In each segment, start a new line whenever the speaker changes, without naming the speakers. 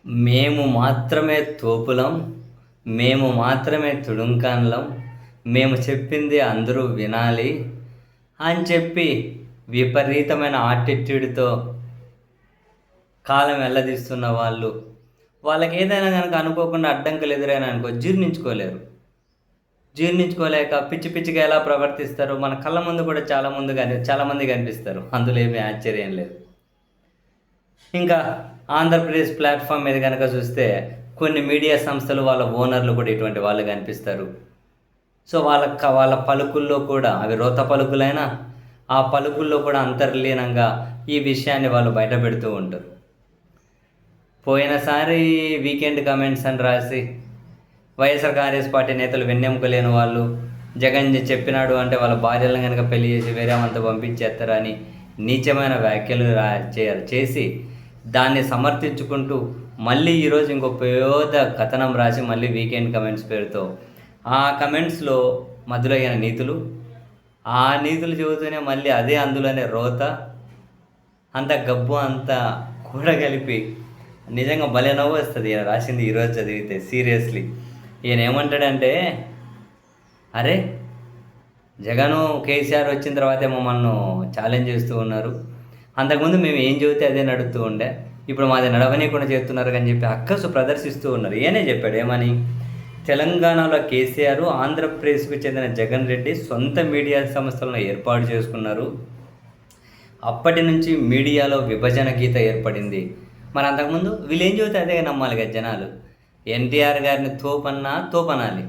మేము మాత్రమే తోపులం, మేము మాత్రమే తుడుంకాన్లం, మేము చెప్పింది అందరూ వినాలి అని చెప్పి విపరీతమైన ఆటిట్యూడ్‌తో కాలం వెల్లదీస్తున్న వాళ్ళు, వాళ్ళకేదైనా గనక అనుకోకుండా అడ్డంకులు ఎదురైనాయనుకో జీర్ణించుకోలేక పిచ్చి పిచ్చిగా ఎలా ప్రవర్తిస్తారో మన కళ్ళ ముందు కూడా చాలామంది కనిపిస్తారు. అందులో ఏమీ ఆశ్చర్యం లేదు. ఇంకా ఆంధ్రప్రదేశ్ ప్లాట్‌ఫామ్ మీద గనక చూస్తే కొన్ని మీడియా సంస్థలు వాళ్ళ ఓనర్‌లు కూడా ఇటువంటి వాళ్ళు కనిపిస్తారు. సో, వాళ్ళ పలుకుల్లో కూడా అవి రోత పలుకులైనా, ఆ పలుకుల్లో కూడా అంతర్లీనంగా ఈ విషయాన్ని వాళ్ళు బయటపెడుతూ ఉంటారు. పోయినసారి వీకెండ్ కామెంట్స్ అని రాసి, వైఎస్ఆర్ కాంగ్రెస్ పార్టీ నేతలు వెన్నెముక లేని వాళ్ళు, జగన్ చెప్పినాడు అంటే వాళ్ళ భార్యలను గనక పెళ్లి చేసి వేరే ఆమెతో పంపించేత్తారని నీచమైన వ్యాఖ్యలు చేసి దాన్ని సమర్థించుకుంటూ మళ్ళీ ఈరోజు ఇంకో పెద్ద కథనం రాసి మళ్ళీ వీకెండ్ కమెంట్స్ పేరుతో ఆ కమెంట్స్‌లో మధ్యలో ఈయన నీతులు, ఆ నీతులు చెబుతూనే మళ్ళీ అదే అందులోనే రోత, అంత గబ్బు అంతా కూడగలిపి నిజంగా భలే నవ్వొస్తది ఈయన రాసింది ఈరోజు చదివితే సీరియస్‌లీ. ఈయన ఏమంటాడంటే, అరే! జగను, కేసీఆర్ వచ్చిన తర్వాతే మమ్మల్ని ఛాలెంజ్ చేస్తూ ఉన్నారు. అంతకుముందు మేము ఏం చెబితే అదే నడుస్తూ ఉండే. ఇప్పుడు మాది నడవనీయకుండా చేస్తున్నారు అని చెప్పి అక్కసు ప్రదర్శిస్తూ ఉన్నారు. ఈయనే చెప్పాడు ఏమని? తెలంగాణలో కేసీఆర్, ఆంధ్రప్రదేశ్‌కు చెందిన జగన్ రెడ్డి సొంత మీడియా సంస్థలను ఏర్పాటు చేసుకున్నారు. అప్పటి నుంచి మీడియాలో విభజన గీత ఏర్పడింది. మరి అంతకుముందు వీళ్ళేం చెబితే అదే నమ్మాలి కదా జనాలు. ఎన్టీఆర్ గారిని తోపనాలి.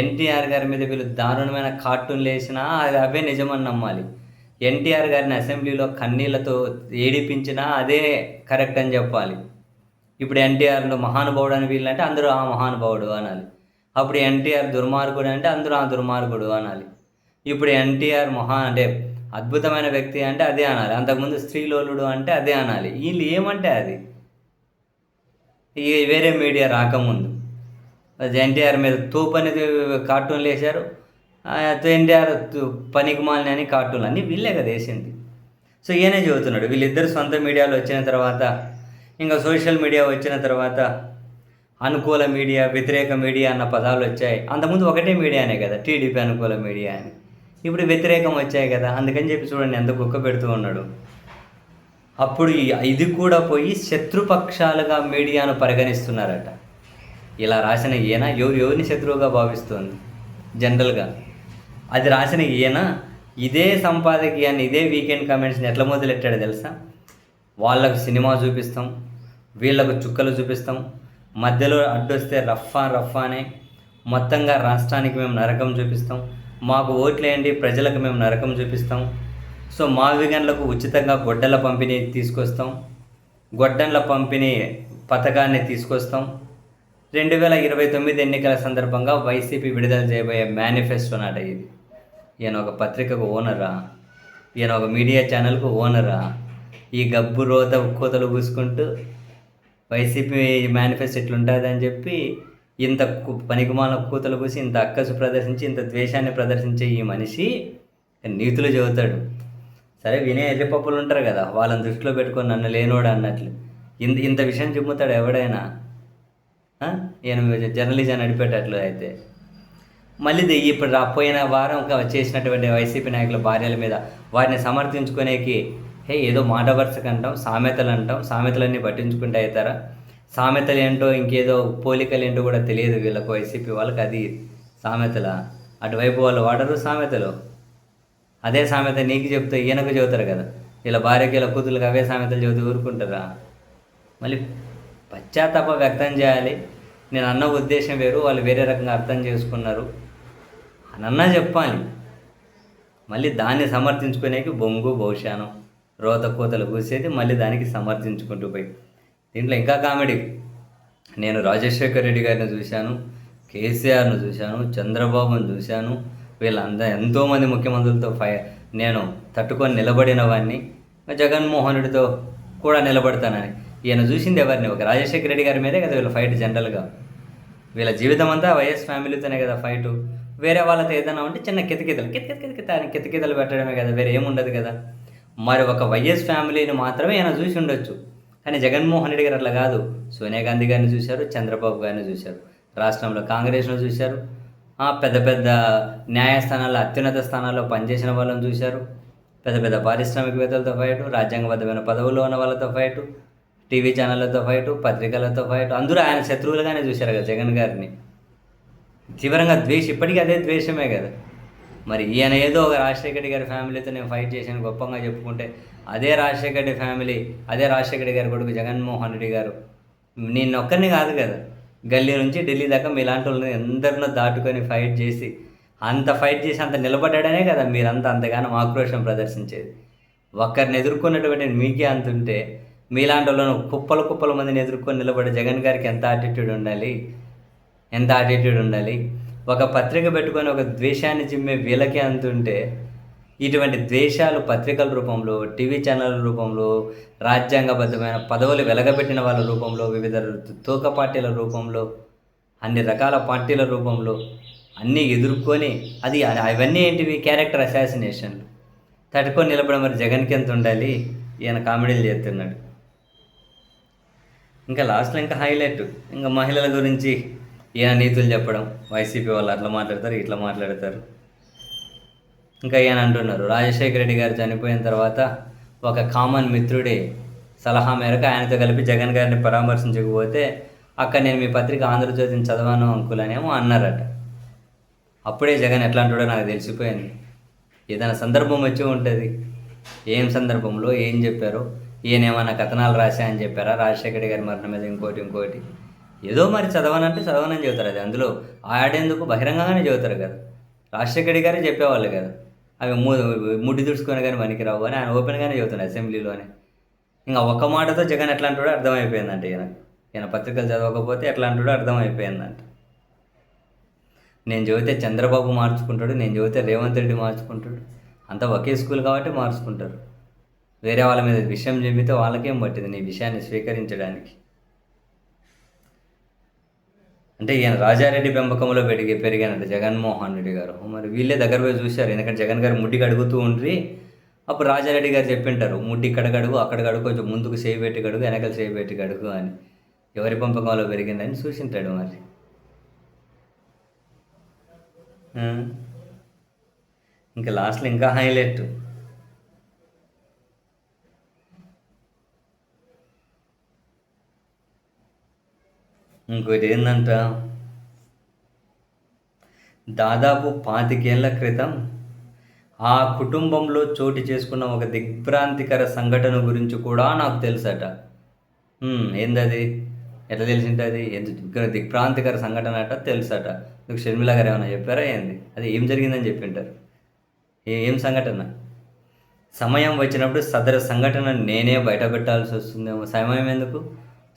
ఎన్టీఆర్ గారి మీద వీళ్ళు దారుణమైన కార్టూన్లు వేసినా అది అవే నిజమని నమ్మాలి. ఎన్టీఆర్ గారిని అసెంబ్లీలో కన్నీళ్లతో ఏడిపించినా అదే కరెక్ట్ అని చెప్పాలి. ఇప్పుడు ఎన్టీఆర్‌ను మహానుభావుడు అని వీళ్ళంటే అందరూ ఆ మహానుభావుడు అనాలి. అప్పుడు ఎన్టీఆర్ దుర్మార్గుడు అంటే అందరూ ఆ దుర్మార్గుడు అనాలి. ఇప్పుడు ఎన్టీఆర్ అంటే అద్భుతమైన వ్యక్తి అంటే అదే అనాలి. అంతకుముందు స్త్రీలోలుడు అంటే అదే అనాలి. వీళ్ళు ఏమంటే అది. ఈ వేరే మీడియా రాకముందు ఎన్టీఆర్ మీద తోపు అనేది కార్టూన్లు వేశారు. ఎన్టీఆర్ పనికిమాలిన అని కార్టూన్లు అన్నీ వీళ్ళే కదా వేసింది. సో ఈయనే చెబుతున్నాడు వీళ్ళిద్దరు సొంత మీడియాలో వచ్చిన తర్వాత, ఇంకా సోషల్ మీడియా వచ్చిన తర్వాత అనుకూల మీడియా, వ్యతిరేక మీడియా అన్న పదాలు వచ్చాయి. అంతకుముందు ఒకటే మీడియానే కదా, టీడీపీ అనుకూల మీడియా అని. ఇప్పుడు వ్యతిరేకం వచ్చాయి కదా, అందుకని చెప్పి చూడండి ఎంత కుక్క పెడుతూ ఉన్నాడు. అప్పుడు ఇది కూడా పోయి శత్రుపక్షాలుగా మీడియాను పరిగణిస్తున్నారట. ఇలా రాసిన ఈయన ఎవరిని శత్రువుగా భావిస్తుంది జనరల్గా. అది రాసిన ఈయన ఇదే సంపాదకీయాన్ని, ఇదే వీకెండ్ కామెంట్స్ని ఎట్లా మొదలెట్టాడో తెలుసా? వాళ్ళకు సినిమా చూపిస్తాం, వీళ్ళకు చుక్కలు చూపిస్తాం, మధ్యలో అడ్డొస్తే రఫానే మొత్తంగా రాష్ట్రానికి మేము నరకం చూపిస్తాం, మాకు ఓట్లేయండి ప్రజలకు మేము నరకం చూపిస్తాం. సో మావిగన్లకు ఉచితంగా గొడ్డల పంపిణీ తీసుకొస్తాం, గొడ్డన్ల పంపిణీ పథకాన్ని తీసుకొస్తాం. 2029 ఎన్నికల సందర్భంగా వైసీపీ విడుదల చేయబోయే మేనిఫెస్టో నాట ఇది. ఈయన ఒక పత్రికకు ఓనరా, ఈయన ఒక మీడియా ఛానల్కు ఓనరా? ఈ గబ్బు రోత కోతలు పూసుకుంటూ వైసీపీ మేనిఫెస్టో ఇట్లుంటుందని చెప్పి ఇంత పనికిమాల కూతలు పూసి, ఇంత అక్కసు ప్రదర్శించి, ఇంత ద్వేషాన్ని ప్రదర్శించే ఈ మనిషి నీతులు చెబుతాడు. సరే వినే ఎర్రిపప్పులు ఉంటారు కదా, వాళ్ళని దృష్టిలో పెట్టుకొని నన్ను లేనోడు అన్నట్లు ఇంత విషయం చెబుతాడు ఎవడైనా? ఈయన జర్నలిజం నడిపేటట్లు అయితే మళ్ళీ ఇప్పుడు పోయిన వారం చేసినటువంటి వైసీపీ నాయకుల భార్యల మీద వారిని సమర్థించుకునేకి ఏదో మాట వరుసకు అంటాం, సామెతలు అంటాం, సామెతలన్నీ పట్టించుకుంటే అవుతారా? సామెతలు ఏంటో ఇంకేదో పోలికలు ఏంటో కూడా తెలియదు వీళ్ళకు, వైసీపీ వాళ్ళకి. అది సామెతల అటువైపు వాళ్ళు వాడరు సామెతలు. అదే సామెత నీకు చెప్తే ఈయనకు చెబుతారు కదా, ఇలా భార్యకి ఇలా కూతురులకు అవే సామెతలు చెబుతూ ఊరుకుంటారా? మళ్ళీ పశ్చాత్తాపం వ్యక్తం చేయాలి. నేను అన్న ఉద్దేశం వేరు, వాళ్ళు వేరే రకంగా అర్థం చేసుకున్నారు అనన్నా చెప్పాలి. మళ్ళీ దాన్ని సమర్థించుకునేకి బొంగు భవిష్యానం రోత కోతలు కూసేది, మళ్ళీ దానికి సమర్థించుకుంటూ పోయి. దీంట్లో ఇంకా కామెడీ, నేను రాజశేఖర్ రెడ్డి గారిని చూశాను, కేసీఆర్ను చూశాను, చంద్రబాబును చూశాను, వీళ్ళందరూ ఎంతోమంది ముఖ్యమంత్రులతో నేను తట్టుకొని నిలబడిన వాడిని, జగన్మోహన్ రెడ్డితో కూడా నిలబడతానని. ఈయన చూసింది ఎవరిని? ఒక రాజశేఖర రెడ్డి గారి మీదే కదా వీళ్ళ ఫైట్. జనరల్గా వీళ్ళ జీవితం అంతా వైఎస్ ఫ్యామిలీతోనే కదా ఫైటు. వేరే వాళ్ళతో ఏదైనా ఉంటే చిన్న కితకితలు పెట్టడమే కదా, వేరే ఏముండదు కదా. మరి ఒక వైఎస్ ఫ్యామిలీని మాత్రమే ఈయన చూసి ఉండొచ్చు. కానీ జగన్మోహన్ రెడ్డి గారు అట్లా కాదు. సోనియా గాంధీ గారిని చూశారు, చంద్రబాబు గారిని చూశారు, రాష్ట్రంలో కాంగ్రెస్ను చూశారు, పెద్ద పెద్ద న్యాయస్థానాల్లో అత్యున్నత స్థానాల్లో పనిచేసిన వాళ్ళని చూశారు, పెద్ద పెద్ద పారిశ్రామికవేత్తలతో ఫైటు, రాజ్యాంగబద్ధమైన పదవుల్లో ఉన్న వాళ్ళతో ఫైటు, టీవీ ఛానళ్ళతో ఫైటు, పత్రికలతో ఫైటు. అందరూ ఆయన శత్రువులుగానే చూశారు కదా జగన్ గారిని. తీవ్రంగా ఇప్పటికీ అదే ద్వేషమే కదా. మరి ఈయన ఏదో ఒక రాజశేఖర రెడ్డి గారి ఫ్యామిలీతో నేను ఫైట్ చేశాను గొప్పగా చెప్పుకుంటే, అదే రాజశేఖర రెడ్డి ఫ్యామిలీ, అదే రాజశేఖర రెడ్డి గారి కొడుకు జగన్మోహన్ రెడ్డి గారు నేను ఒక్కరిని కాదు కదా, గల్లీ నుంచి ఢిల్లీ దాకా మీలాంటి వాళ్ళని ఎందరినో దాటుకొని ఫైట్ చేసి అంత నిలబడ్డాడనే కదా మీరంతా అంతగానో ఆక్రోషం ప్రదర్శించేది. ఒక్కరిని ఎదుర్కొన్నటువంటి మీకే అంత ఉంటే, మీలాంటి వాళ్ళను కుప్పల మందిని ఎదుర్కొని నిలబడే జగన్ గారికి ఎంత యాటిట్యూడ్ ఉండాలి. ఒక పత్రిక పెట్టుకొని ఒక ద్వేషాన్ని చిమ్మే వీళ్ళకే అంతుంటే, ఇటువంటి ద్వేషాలు పత్రికల రూపంలో, టీవీ ఛానళ్ళ రూపంలో, రాజ్యాంగబద్ధమైన పదవులు వెలగబెట్టిన వాళ్ళ రూపంలో, వివిధ తూక పార్టీల రూపంలో, అన్ని రకాల పార్టీల రూపంలో అన్నీ ఎదుర్కొని అవన్నీ ఏంటివి? క్యారెక్టర్ అసాసినేషన్లు తట్టుకొని నిలబడి మరి జగన్కి ఎంత ఉండాలి? ఈయన కామెడీలు చేస్తున్నాడు. ఇంకా లాస్ట్లో ఇంకా హైలైట్, ఇంకా మహిళల గురించి ఈయన నీతులు చెప్పడం. వైసీపీ వాళ్ళు అట్లా మాట్లాడతారు, ఇట్లా మాట్లాడతారు. ఇంకా ఈయన అంటున్నారు, రాజశేఖర రెడ్డి గారు చనిపోయిన తర్వాత ఒక కామన్ మిత్రుడి సలహా మేరకు ఆయనతో కలిపి జగన్ గారిని పరామర్శించకపోతే అక్కడ నేను మీ పత్రిక ఆంధ్రజ్యోతిని చదవాను అంకులనేమో అన్నారట. అప్పుడే జగన్ ఎట్లా అంటాడో నాకు తెలిసిపోయింది. ఏదైనా సందర్భం వచ్చి ఉంటుంది, ఏం సందర్భంలో ఏం చెప్పారో, ఈయనేమన్నా కథనాలు రాశా అని చెప్పారా రాజశేఖర గారి మరణం మీద ఇంకోటి ఏదో మరి చదవనని చెబుతారు. అది అందులో ఆడేందుకు బహిరంగంగానే చెబుతారు కదా. రాజశేఖర గారే చెప్పేవాళ్ళు కదా, అవి ముడ్డి తుడుచుకొని కానీ పనికిరావు అని ఆయన ఓపెన్గానే చెబుతున్నాడు అసెంబ్లీలోనే. ఇంకా ఒక్క మాటతో జగన్ ఎట్లా అంటాడో అర్థమైపోయిందంట. ఈయన పత్రికలు చదవకపోతే ఎట్లా అంటాడో అర్థమైపోయిందంట. నేను చెబితే చంద్రబాబు మార్చుకుంటాడు, నేను చెబితే రేవంత్ రెడ్డి మార్చుకుంటాడు, అంతా ఒకే స్కూల్ కాబట్టి మార్చుకుంటారు. వేరే వాళ్ళ మీద విషయం చెబితే వాళ్ళకేం పట్టింది నీ విషయాన్ని స్వీకరించడానికి? అంటే ఈయన రాజారెడ్డి పెంపకంలో పెరిగానంట జగన్మోహన్ రెడ్డి గారు. మరి వీళ్ళే దగ్గర పోయి చూశారు, ఎందుకంటే జగన్ గారు ముడ్డికి అడుగుతూ ఉండ్రి. అప్పుడు రాజారెడ్డి గారు చెప్పింటారు, ముడ్డి ఇక్కడ గడుగు, అక్కడ గడుగు, కొంచెం ముందుకు చేయి పెట్టి గడుగు, వెనకలు చేయి పెట్టి గడుగు అని. ఎవరి పెంపకంలో పెరిగిందని చూసింటాడు మరి. ఇంకా లాస్ట్లో ఇంకా హైలైట్, ఇంకోటి ఏంటంట, దాదాపు 25 ఏళ్ల క్రితం ఆ కుటుంబంలో చోటు చేసుకున్న ఒక దిగ్భ్రాంతికర సంఘటన గురించి కూడా నాకు తెలుసట. ఏందది? ఎట్లా తెలిసింటుంది? దిగ్భ్రాంతికర సంఘటన అట తెలుసట. మీకు షర్మిల గారు ఏమైనా చెప్పారా ఏంది? అది ఏం జరిగిందని చెప్పింటారు. ఏం సంఘటన? సమయం వచ్చినప్పుడు సదరు సంఘటన నేనే బయట పెట్టాల్సి వస్తుందేమో. సమయం ఎందుకు?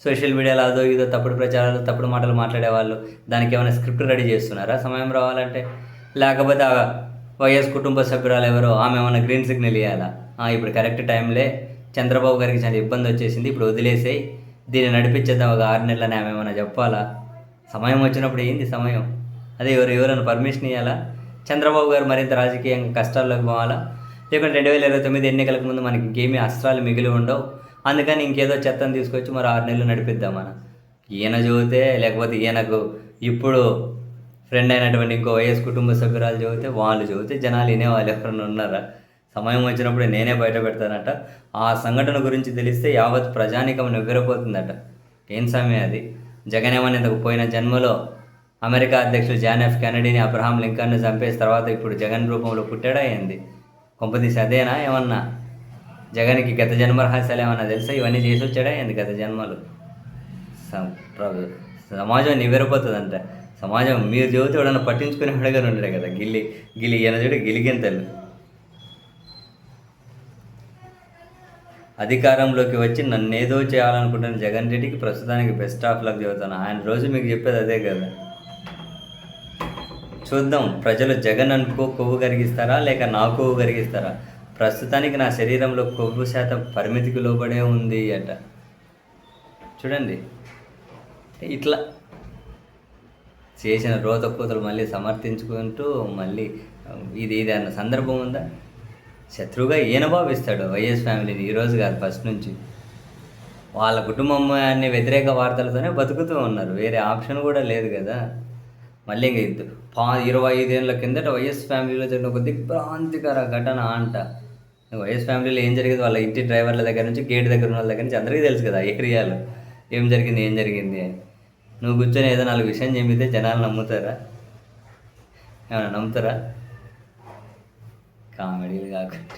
సోషల్ మీడియాలో అదో ఇదో తప్పుడు ప్రచారాలు, తప్పుడు మాటలు మాట్లాడేవాళ్ళు, దానికి ఏమైనా స్క్రిప్ట్ రెడీ చేస్తున్నారా సమయం రావాలంటే? లేకపోతే వైఎస్ కుటుంబ సభ్యురాలు ఎవరో ఆమె ఏమైనా గ్రీన్ సిగ్నల్ ఇవ్వాలా? ఇప్పుడు కరెక్ట్ టైంలే, చంద్రబాబు గారికి చాలా ఇబ్బంది వచ్చేసింది, ఇప్పుడు వదిలేసేయి, దీన్ని నడిపించేద్దాం ఒక 6 నెలలని ఆమె ఏమైనా చెప్పాలా? సమయం వచ్చినప్పుడు ఏంది సమయం? అదే ఎవరైనా పర్మిషన్ ఇవ్వాలా? చంద్రబాబు గారు మరింత రాజకీయంగా కష్టాల్లోకి పోవాలా? లేకుంటే 2029 ఎన్నికలకు ముందు మనకి ఇంకేమీ అస్త్రాలు మిగిలి ఉండవు, అందుకని ఇంకేదో చెత్తను తీసుకొచ్చి మరి 6 నెలలు నడిపిద్దామని ఈయన చెబితే, లేకపోతే ఈయనకు ఇప్పుడు ఫ్రెండ్ అయినటువంటి ఇంకో వైఎస్ కుటుంబ సభ్యురాలు చెబితే, వాళ్ళు చెబితే జనాలు వినేవాళ్ళు ఎవరైనా ఉన్నారా? సమయం వచ్చినప్పుడు నేనే బయట పెడతానట. ఆ సంఘటన గురించి తెలిస్తే యావత్ ప్రజానికం నివ్వెరపోతుందట. ఏం సమయం అది? జగన్ ఏమన్నా ఇంతకు పోయిన జన్మలో అమెరికా అధ్యక్షుడు జాన్ ఎఫ్ కెనడీని, అబ్రహాం లింకన్ను చంపేసిన తర్వాత ఇప్పుడు జగన్ రూపంలో పుట్టాడా ఏంది? కొంపదీసి అదేనా? ఏమన్నా జగన్కి గత జన్మ రహస్యాలు ఏమన్నా తెలుసా? ఇవన్నీ చేసి వచ్చాడా ఏంది గత జన్మలు? సమాజం నివ్వెరపోతుందంట. సమాజం మీరు చెబితే ఎవడన్నా పట్టించుకునే వాడుగానే ఉంటాడు కదా. గిలి ఈయన చూడు గిలిగింతలు. అధికారంలోకి వచ్చి నన్నేదో చేయాలనుకుంటున్న జగన్ రెడ్డికి ప్రస్తుతానికి బెస్ట్ ఆఫ్ లక్ చెబుతాను. ఆయన రోజు మీకు చెప్పేది అదే కదా. చూద్దాం, ప్రజలు జగన్ అనుకో కొవ్వు కరిగిస్తారా లేక నా కొవ్వు కరిగిస్తారా? ప్రస్తుతానికి నా శరీరంలో కొవ్వు శాతం పరిమితికి లోబడే ఉంది అట. చూడండి, ఇట్లా చేసిన రోత కూతలు మళ్ళీ సమర్థించుకుంటూ మళ్ళీ ఇది అన్న సందర్భం ఉందా? శత్రువుగా ఈయన భావిస్తాడు వైఎస్ ఫ్యామిలీని, ఈరోజు కాదు ఫస్ట్ నుంచి. వాళ్ళ కుటుంబాన్ని వ్యతిరేక వార్తలతోనే బతుకుతూ ఉన్నారు. వేరే ఆప్షన్ కూడా లేదు కదా! మళ్ళీ ఇంక 25 ఏళ్ల కిందట వైఎస్ ఫ్యామిలీలో జరిగిన ఒక దిగ్భ్రాంతికర ఘటన అంట. వైఎస్ ఫ్యామిలీలో ఏం జరిగింది వాళ్ళ ఇంటి డ్రైవర్ల దగ్గర నుంచి, గేట్ దగ్గర ఉన్నోళ్ళ దగ్గర నుంచి అందరికీ తెలుసు కదా! ఆ ఏరియాలో ఏం జరిగింది, ఏం జరిగింది అని. నువ్వు కూర్చొని ఏదో 4 విషయం చెబితే జనాలు నమ్ముతారా? ఏమన్నా నమ్ముతారా? కామెడీలు కాకుండా.